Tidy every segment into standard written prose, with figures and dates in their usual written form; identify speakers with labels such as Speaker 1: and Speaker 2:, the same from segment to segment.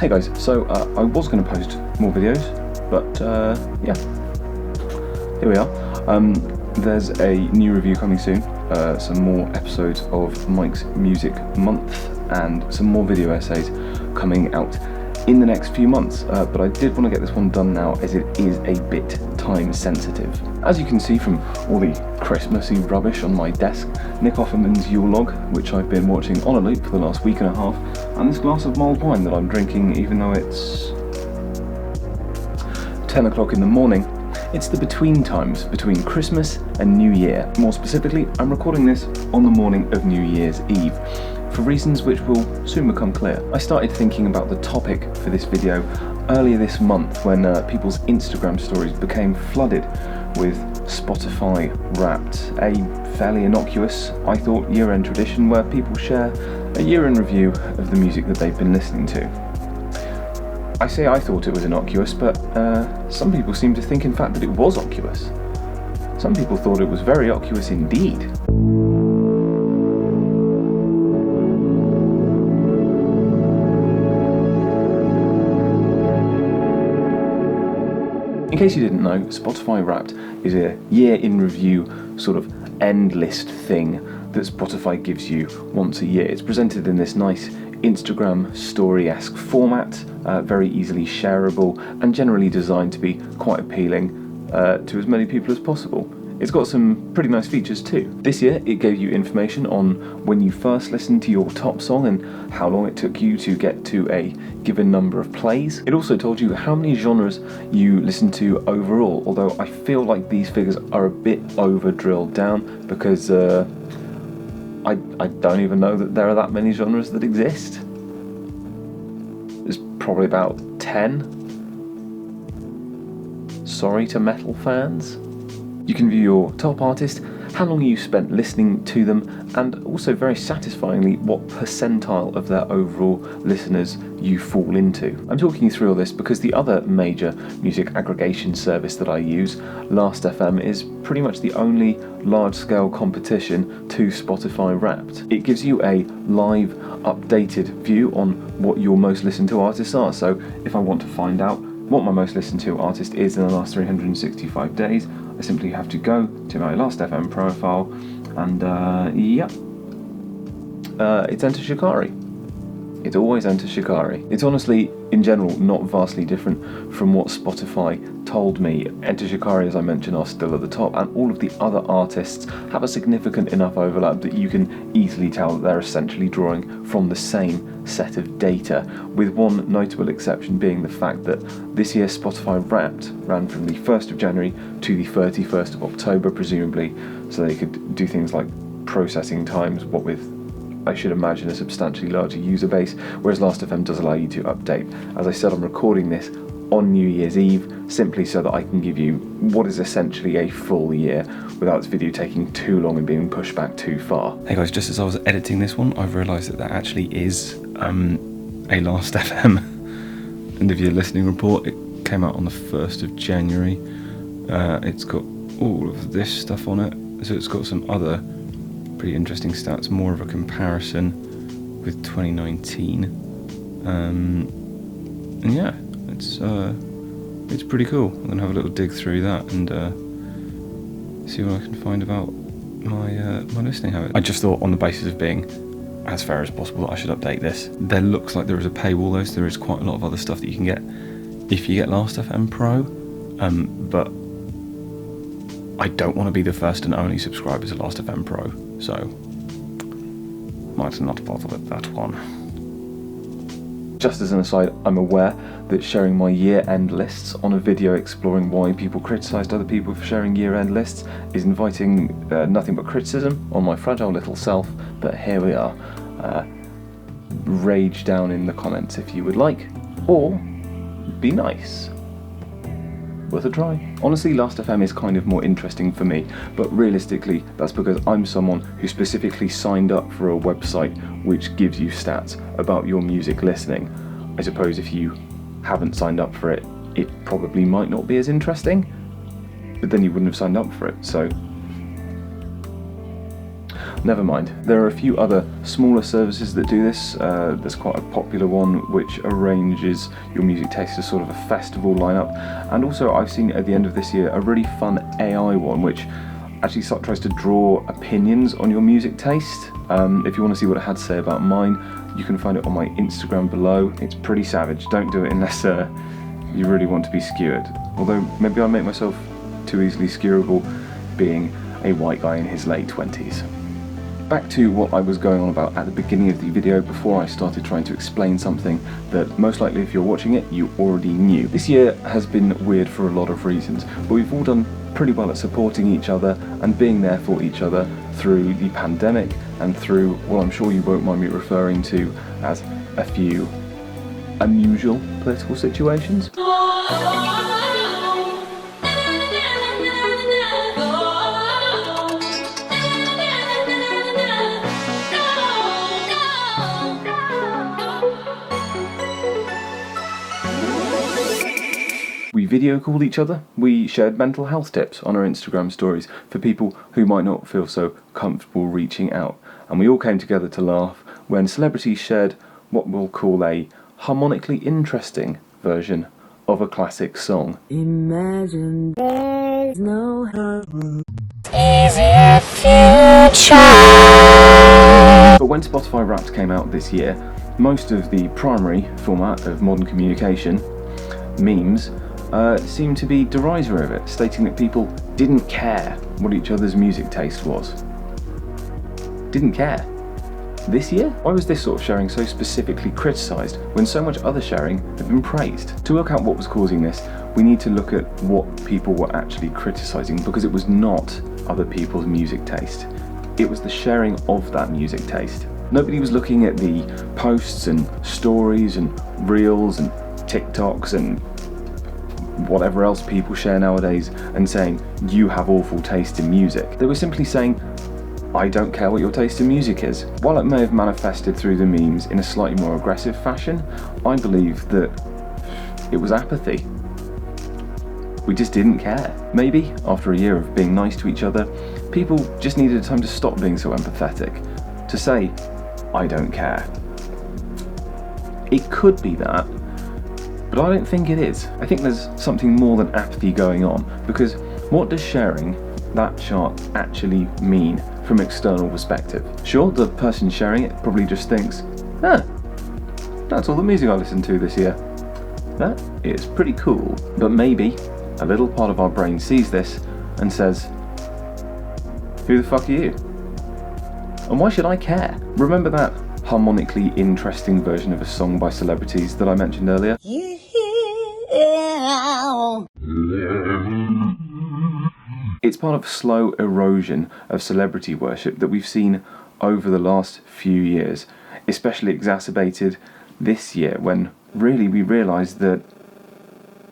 Speaker 1: Hey guys, so I was going to post more videos, but yeah, here we are. There's a new review coming soon, some more episodes of Mike's Music Month, and some more video essays coming out in the next few months, but I did want to get this one done now as it is a bit time sensitive. As you can see from all the Christmassy rubbish on my desk, Nick Offerman's Yule Log, which I've been watching on a loop for the last week and a half, and this glass of mulled wine that I'm drinking even though it's 10 o'clock in the morning. It's the between times between Christmas and New Year. More specifically, I'm recording this on the morning of New Year's Eve, for reasons which will soon become clear. I started thinking about the topic for this video earlier this month when people's Instagram stories became flooded with Spotify Wrapped, a fairly innocuous, I thought, year-end tradition where people share a year-end review of the music that they've been listening to. I say I thought it was innocuous, but some people seem to think in fact that it was occulous. Some people thought it was very occulous indeed. In case you didn't know, Spotify Wrapped is a year in review sort of end list thing that Spotify gives you once a year. It's presented in this nice Instagram story-esque format, very easily shareable and generally designed to be quite appealing to as many people as possible. It's got some pretty nice features too. This year it gave you information on when you first listened to your top song and how long it took you to get to a given number of plays. It also told you how many genres you listened to overall, although I feel like these figures are a bit over drilled down because I don't even know that there are that many genres that exist. There's probably about 10. Sorry to metal fans. You can view your top artist, how long you spent listening to them, and also very satisfyingly what percentile of their overall listeners you fall into. I'm talking you through all this because the other major music aggregation service that I use, Last.fm, is pretty much the only large-scale competition to Spotify Wrapped. It gives you a live, updated view on what your most listened to artists are. So if I want to find out what my most listened to artist is in the last 365 days, I simply have to go to my Last.fm profile and it's Enter Shikari. It always enters Shikari. It's honestly, in general, not vastly different from what Spotify told me. Enter Shikari, as I mentioned, are still at the top, and all of the other artists have a significant enough overlap that you can easily tell that they're essentially drawing from the same set of data, with one notable exception being the fact that this year's Spotify Wrapped ran from the 1st of January to the 31st of October, presumably, so they could do things like processing times, what with, I should imagine, a substantially larger user base, whereas Last.fm does allow you to update. As I said, I'm recording this on New Year's Eve, simply so that I can give you what is essentially a full year without this video taking too long and being pushed back too far. Hey guys, just as I was editing this one, I've realised that that actually is a Last.fm end of year listening report. It came out on the 1st of January. It's got all of this stuff on it, so it's got some other pretty interesting stats, more of a comparison with 2019, and yeah, it's pretty cool. I'm gonna have a little dig through that and see what I can find about my listening habits. I just thought, on the basis of being as fair as possible, I should update this. There looks like there is a paywall though, so there is quite a lot of other stuff that you can get if you get Last.fm Pro, but I don't want to be the first and only subscriber to Last.fm Pro, so might not bother with that one. Just as an aside, I'm aware that sharing my year-end lists on a video exploring why people criticised other people for sharing year-end lists is inviting nothing but criticism on my fragile little self, but here we are. Rage down in the comments if you would like, or be nice. Worth a try. Honestly, Last.fm is kind of more interesting for me, but realistically that's because I'm someone who specifically signed up for a website which gives you stats about your music listening. I suppose if you haven't signed up for it, it probably might not be as interesting, but then you wouldn't have signed up for it, so Never mind. There are a few other smaller services that do this. There's quite a popular one which arranges your music taste as sort of a festival lineup. And also I've seen at the end of this year a really fun AI one which actually tries to draw opinions on your music taste. If you want to see what it had to say about mine, you can find it on my Instagram below. It's pretty savage. Don't do it unless you really want to be skewered. Although maybe I make myself too easily skewerable being a white guy in his late 20s. Back to what I was going on about at the beginning of the video before I started trying to explain something that most likely if you're watching it you already knew. This year has been weird for a lot of reasons, but we've all done pretty well at supporting each other and being there for each other through the pandemic and through what I'm sure you won't mind me referring to as a few unusual political situations. We video called each other, we shared mental health tips on our Instagram stories for people who might not feel so comfortable reaching out, and we all came together to laugh when celebrities shared what we'll call a harmonically interesting version of a classic song.
Speaker 2: Imagine there's no heaven.
Speaker 3: Easier future.
Speaker 1: But when Spotify Wrapped came out this year, most of the primary format of modern communication, memes, seemed to be derisory of it, stating that people didn't care what each other's music taste was. Didn't care. This year? Why was this sort of sharing so specifically criticised when so much other sharing had been praised? To work out what was causing this, we need to look at what people were actually criticising, because it was not other people's music taste. It was the sharing of that music taste. Nobody was looking at the posts and stories and reels and TikToks and whatever else people share nowadays and saying, you have awful taste in music. They were simply saying, I don't care what your taste in music is. While it may have manifested through the memes in a slightly more aggressive fashion, I believe that it was apathy. We just didn't care. Maybe, after a year of being nice to each other, people just needed time to stop being so empathetic, to say, I don't care. It could be that, but I don't think it is. I think there's something more than apathy going on, because what does sharing that chart actually mean from an external perspective? Sure, the person sharing it probably just thinks, that's all the music I listened to this year. That is pretty cool. But maybe a little part of our brain sees this and says, who the fuck are you? And why should I care? Remember that harmonically interesting version of a song by celebrities that I mentioned earlier? It's part of a slow erosion of celebrity worship that we've seen over the last few years, especially exacerbated this year when really we realised that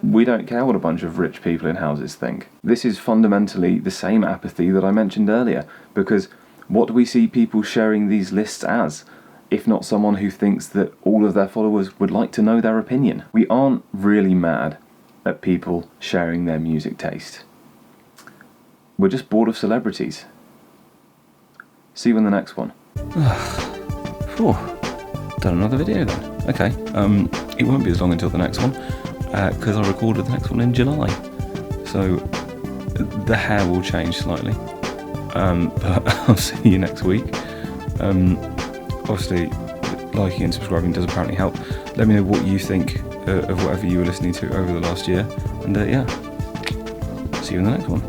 Speaker 1: we don't care what a bunch of rich people in houses think. This is fundamentally the same apathy that I mentioned earlier, because what do we see people sharing these lists as, if not someone who thinks that all of their followers would like to know their opinion? We aren't really mad at people sharing their music taste. We're just bored of celebrities. See you in the next one.
Speaker 4: Done another video then. Okay, it won't be as long until the next one, because I recorded the next one in July. So the hair will change slightly, but I'll see you next week. Obviously, liking and subscribing does apparently help. Let me know what you think of whatever you were listening to over the last year, and yeah, see you in the next one.